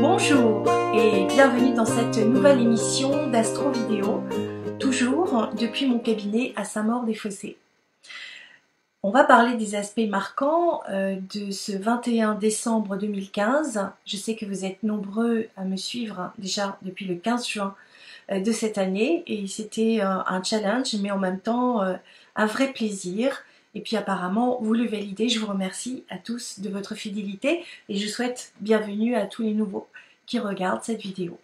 Bonjour et bienvenue dans cette nouvelle émission d'Astro Vidéo, toujours depuis mon cabinet à Saint-Maur-des-Fossés. On va parler des aspects marquants de ce 21 décembre 2015. Je sais que vous êtes nombreux à me suivre déjà depuis le 15 juin de cette année et c'était un challenge mais en même temps un vrai plaisir. Et puis apparemment vous le validez. Je vous remercie à tous de votre fidélité et je souhaite bienvenue à tous les nouveaux qui regardent cette vidéo.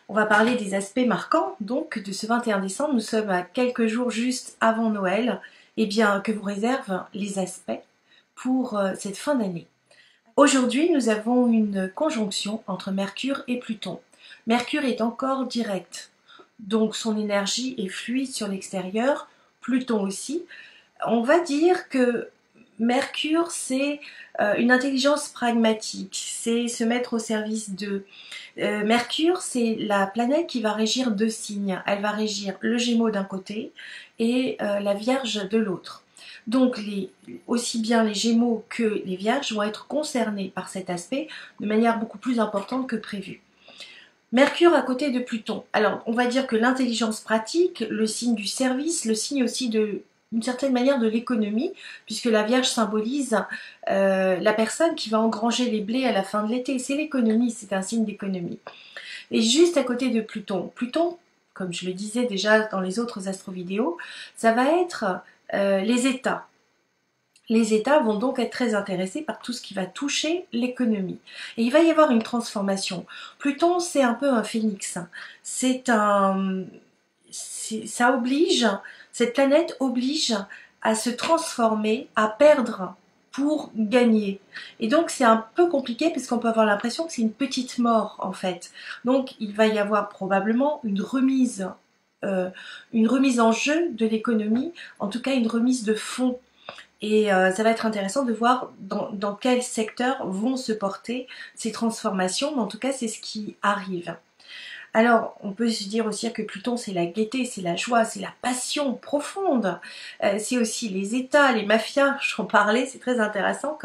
On va parler des aspects marquants donc de ce 21 décembre. Nous sommes à quelques jours juste avant Noël. Et bien que vous réservent les aspects pour cette fin d'année. Aujourd'hui, nous avons une conjonction entre Mercure et Pluton. Mercure est encore direct, donc son énergie est fluide sur l'extérieur, Pluton aussi. On va dire que Mercure, c'est une intelligence pragmatique, c'est se mettre au service de... Mercure, c'est la planète qui va régir deux signes. Elle va régir le Gémeaux d'un côté et la Vierge de l'autre. Donc, aussi bien les Gémeaux que les Vierges vont être concernés par cet aspect de manière beaucoup plus importante que prévu. Mercure à côté de Pluton. Alors, on va dire que l'intelligence pratique, le signe du service, le signe aussi d'une certaine manière de l'économie, puisque la Vierge symbolise la personne qui va engranger les blés à la fin de l'été. C'est l'économie, c'est un signe d'économie. Et juste à côté de Pluton, Pluton, comme je le disais déjà dans les autres astrovidéos, ça va être les États. Les États vont donc être très intéressés par tout ce qui va toucher l'économie. Et il va y avoir une transformation. Pluton, c'est un peu un phénix. Ça oblige, cette planète oblige à se transformer, à perdre pour gagner. Et donc c'est un peu compliqué parce qu'on peut avoir l'impression que c'est une petite mort en fait. Donc il va y avoir probablement une remise en jeu de l'économie, en tout cas une remise de fonds. Et ça va être intéressant de voir dans quel secteur vont se porter ces transformations, mais en tout cas c'est ce qui arrive. Alors, on peut se dire aussi que Pluton, c'est la gaieté, c'est la joie, c'est la passion profonde. C'est aussi les États, les mafias, j'en parlais, c'est très intéressant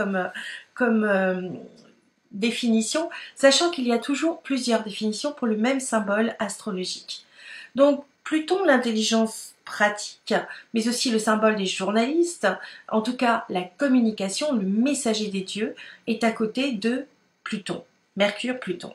comme définition, sachant qu'il y a toujours plusieurs définitions pour le même symbole astrologique. Donc, Pluton, l'intelligence pratique, mais aussi le symbole des journalistes, en tout cas la communication, le messager des dieux, est à côté de Pluton, Mercure-Pluton.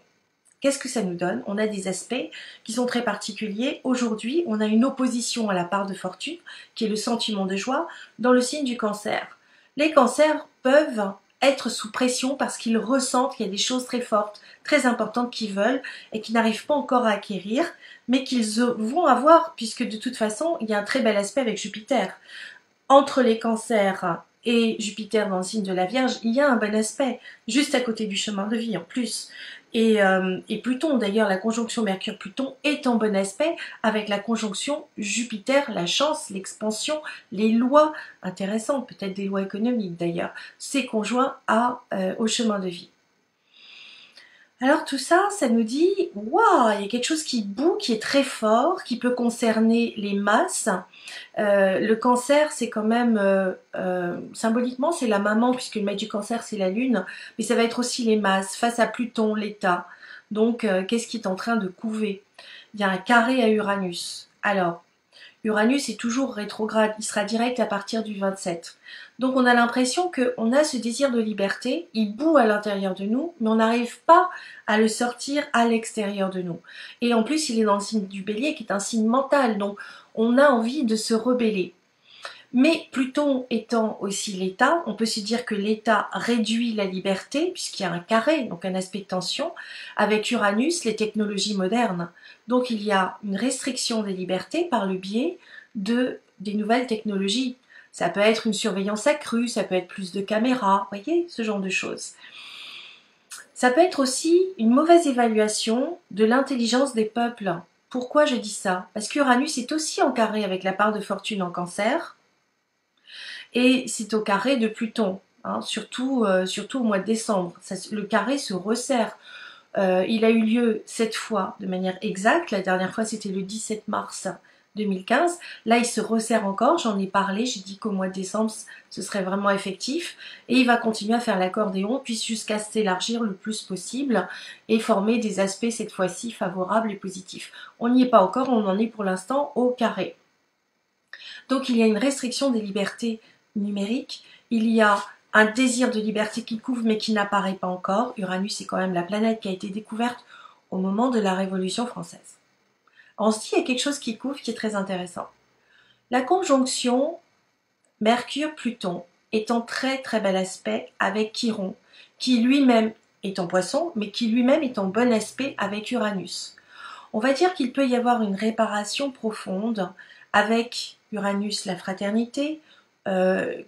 Qu'est-ce que ça nous donne? On a des aspects qui sont très particuliers. Aujourd'hui, on a une opposition à la part de fortune, qui est le sentiment de joie, dans le signe du Cancer. Les cancers peuvent être sous pression parce qu'ils ressentent qu'il y a des choses très fortes, très importantes qu'ils veulent et qu'ils n'arrivent pas encore à acquérir, mais qu'ils vont avoir, puisque de toute façon, il y a un très bel aspect avec Jupiter. Entre les cancers et Jupiter dans le signe de la Vierge, il y a un bon aspect, juste à côté du chemin de vie en plus. Et Pluton, d'ailleurs, la conjonction Mercure-Pluton est en bon aspect avec la conjonction Jupiter, la chance, l'expansion, les lois intéressantes, peut-être des lois économiques d'ailleurs, c'est conjoint au chemin de vie. Alors tout ça, ça nous dit, waouh, il y a quelque chose qui bout, qui est très fort, qui peut concerner les masses. Le Cancer, c'est quand même, symboliquement, c'est la maman, puisque le maître du Cancer, c'est la Lune, mais ça va être aussi les masses, face à Pluton, l'État. Donc, qu'est-ce qui est en train de couver? Il y a un carré à Uranus. Alors, Uranus est toujours rétrograde, il sera direct à partir du 27. Donc on a l'impression qu'on a ce désir de liberté, il bout à l'intérieur de nous, mais on n'arrive pas à le sortir à l'extérieur de nous. Et en plus, il est dans le signe du Bélier, qui est un signe mental, donc on a envie de se rebeller. Mais Pluton étant aussi l'État, on peut se dire que l'État réduit la liberté, puisqu'il y a un carré, donc un aspect de tension, avec Uranus, les technologies modernes. Donc il y a une restriction des libertés par le biais des nouvelles technologies. Ça peut être une surveillance accrue, ça peut être plus de caméras, vous voyez, ce genre de choses. Ça peut être aussi une mauvaise évaluation de l'intelligence des peuples. Pourquoi je dis ça? Parce qu'Uranus est aussi en carré avec la part de fortune en Cancer, et c'est au carré de Pluton, hein, surtout au mois de décembre. Le carré se resserre. Il a eu lieu cette fois de manière exacte. La dernière fois, c'était le 17 mars 2015. Là, il se resserre encore. J'en ai parlé. J'ai dit qu'au mois de décembre, ce serait vraiment effectif. Et il va continuer à faire l'accordéon, puis jusqu'à s'élargir le plus possible et former des aspects, cette fois-ci, favorables et positifs. On n'y est pas encore. On en est pour l'instant au carré. Donc, il y a une restriction des libertés numériques. Il y a un désir de liberté qui couvre mais qui n'apparaît pas encore. Uranus est quand même la planète qui a été découverte au moment de la Révolution française. On se dit, il y a quelque chose qui couvre qui est très intéressant. La conjonction Mercure-Pluton est en très très bel aspect avec Chiron, qui lui-même est en Poisson, mais qui lui-même est en bon aspect avec Uranus. On va dire qu'il peut y avoir une réparation profonde avec Uranus, la fraternité,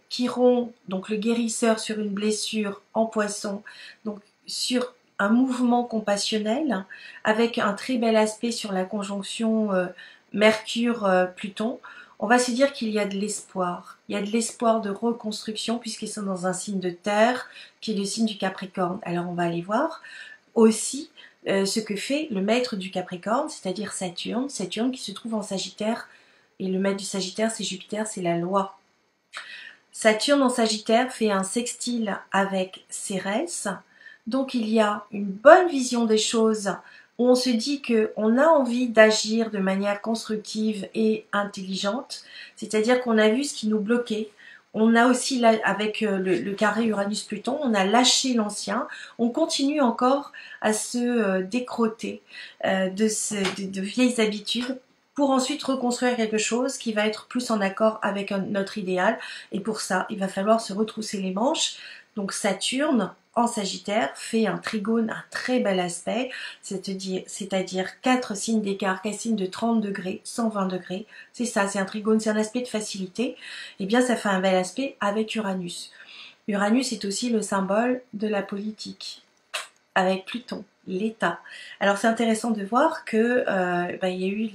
Chiron, donc le guérisseur sur une blessure en Poisson, donc sur un mouvement compassionnel, avec un très bel aspect sur la conjonction Mercure-Pluton. On va se dire qu'il y a de l'espoir. Il y a de l'espoir de reconstruction puisqu'ils sont dans un signe de terre qui est le signe du Capricorne. Alors on va aller voir aussi ce que fait le maître du Capricorne, c'est-à-dire Saturne. Saturne qui se trouve en Sagittaire. Et le maître du Sagittaire, c'est Jupiter, c'est la loi. Saturne en Sagittaire fait un sextile avec Cérès. Donc il y a une bonne vision des choses où on se dit qu'on a envie d'agir de manière constructive et intelligente. C'est-à-dire qu'on a vu ce qui nous bloquait. On a aussi, là, avec le carré Uranus-Pluton, on a lâché l'ancien. On continue encore à se décrotter de vieilles habitudes pour ensuite reconstruire quelque chose qui va être plus en accord avec notre idéal. Et pour ça, il va falloir se retrousser les manches. Donc Saturne, en Sagittaire, fait un trigone, un très bel aspect, c'est-à-dire 4 signes d'écart, 4 signes de 30 degrés, 120 degrés. C'est ça, c'est un trigone, c'est un aspect de facilité. Et bien, ça fait un bel aspect avec Uranus. Uranus est aussi le symbole de la politique, avec Pluton, l'État. Alors c'est intéressant de voir que il y a eu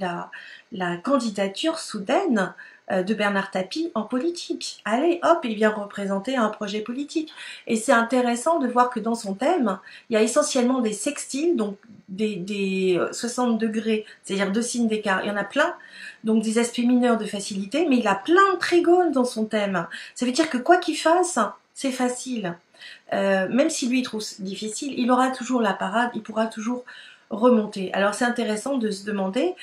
la candidature soudaine de Bernard Tapie en politique. Allez, hop, il vient représenter un projet politique. Et c'est intéressant de voir que dans son thème, il y a essentiellement des sextiles, donc des 60 degrés, c'est-à-dire 2 signes d'écart. Il y en a plein, donc des aspects mineurs de facilité, mais il a plein de trigones dans son thème. Ça veut dire que quoi qu'il fasse, c'est facile. Même si lui il trouve difficile, il aura toujours la parade, il pourra toujours remonter. Alors c'est intéressant de se demander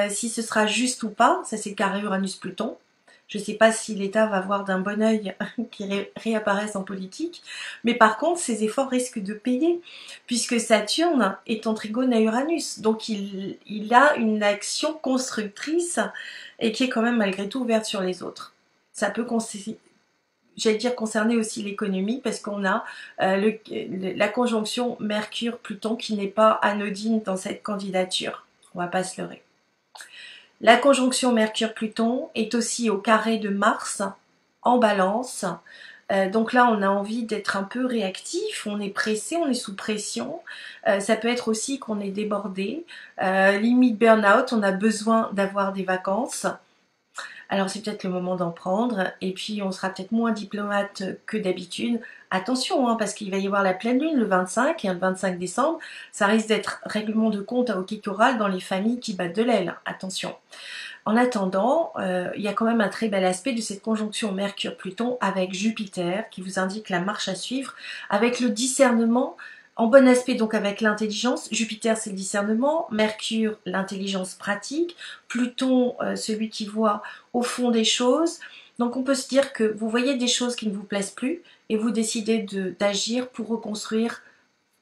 si ce sera juste ou pas. Ça c'est le carré Uranus-Pluton. Je ne sais pas si l'État va voir d'un bon œil qu'il réapparaisse en politique, mais par contre ses efforts risquent de payer, puisque Saturne est en trigone à Uranus, donc il a une action constructrice et qui est quand même malgré tout ouverte sur les autres. Ça peut concerner aussi l'économie parce qu'on a la conjonction Mercure-Pluton qui n'est pas anodine dans cette candidature. On va pas se leurrer. La conjonction Mercure-Pluton est aussi au carré de Mars en Balance. Donc là, on a envie d'être un peu réactif, on est pressé, on est sous pression. Ça peut être aussi qu'on est débordé, limite burn-out, on a besoin d'avoir des vacances. Alors c'est peut-être le moment d'en prendre, et puis on sera peut-être moins diplomate que d'habitude. Attention, hein, parce qu'il va y avoir la pleine lune le 25 et le 25 décembre, ça risque d'être règlement de compte à hockey choral dans les familles qui battent de l'aile. Attention. En attendant, il y a quand même un très bel aspect de cette conjonction Mercure-Pluton avec Jupiter qui vous indique la marche à suivre, avec le discernement. En bon aspect donc avec l'intelligence, Jupiter c'est le discernement, Mercure l'intelligence pratique, Pluton celui qui voit au fond des choses. Donc on peut se dire que vous voyez des choses qui ne vous plaisent plus et vous décidez d'agir pour reconstruire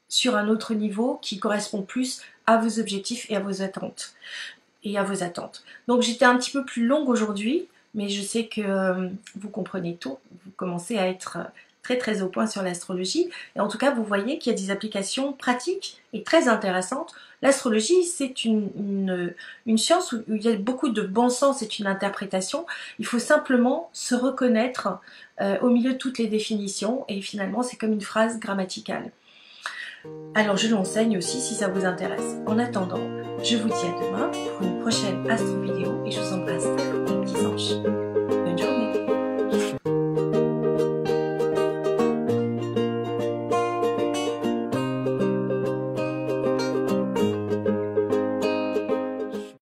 sur un autre niveau qui correspond plus à vos objectifs et à vos attentes. Donc j'étais un petit peu plus longue aujourd'hui, mais je sais que vous comprenez tout, vous commencez à être très très au point sur l'astrologie, et en tout cas vous voyez qu'il y a des applications pratiques et très intéressantes. L'astrologie c'est une science où il y a beaucoup de bon sens, c'est une interprétation, il faut simplement se reconnaître au milieu de toutes les définitions, et finalement c'est comme une phrase grammaticale. Alors je l'enseigne aussi si ça vous intéresse. En attendant, je vous dis à demain pour une prochaine astro vidéo, et je vous embrasse, les petits anges.